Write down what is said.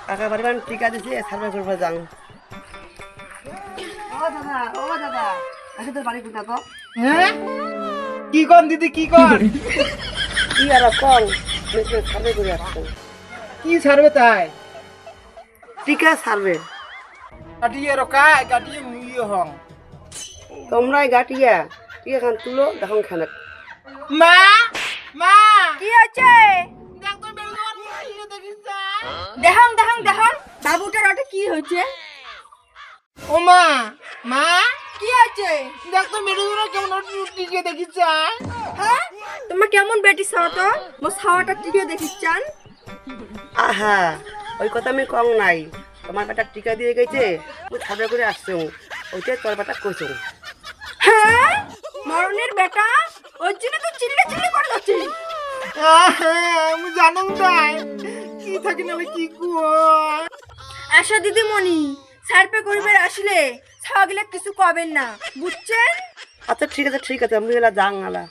কাকা বাড়ি টিকা দিছি সার্ভে করবো যাং। ও দাদা আচ্ছা তোর বাড়ি কোথা তো? হ্যাঁ কি কন দিদি কি কন? কি আর কম সার্ভে করে আসছো? কি ছাড়বে তাই? টিকা সার্ভে গাটিয়ে রকা গাটিয়ে মুইয়ে হং। তোমরাই গাটিয়া টিকা খান তুলো দেখুন খানে। মা মা কি হয়েছে? দেখ তো বেরো তোমার মুখে দেখিস না। দেখান দেখান দেখান বাবুটার ওটা কি হয়েছে? ও মা মা কি হয়েছে? দেখ তো বেরো তোমার কেমন টিকে দেখিস না। হ্যাঁ তোমার কেমন বেটি ছাওয়া তো মো ছাওয়াটা টিকে দেখিস চান? আহা ওই কথা আমি কম নাই, তোমার বেটা টিকা দিয়ে গেছে তুই সার্ভে করে আসছো, ওইটাই তোর বেটা কইছো। হ্যাঁ মরণের বেটা ওর জন্য তো চিল্লে চিল্লে করে যাচ্ছিস। আমি জানুম তাই কি থাকি নালে কি কর। আশা দিদিমণি সার্ভে করিবার আসলে ছাওয়াগুলা কিছু কবেন না বুঝছেন? আচ্ছা ঠিক আছে আমি এলা যাং আলা।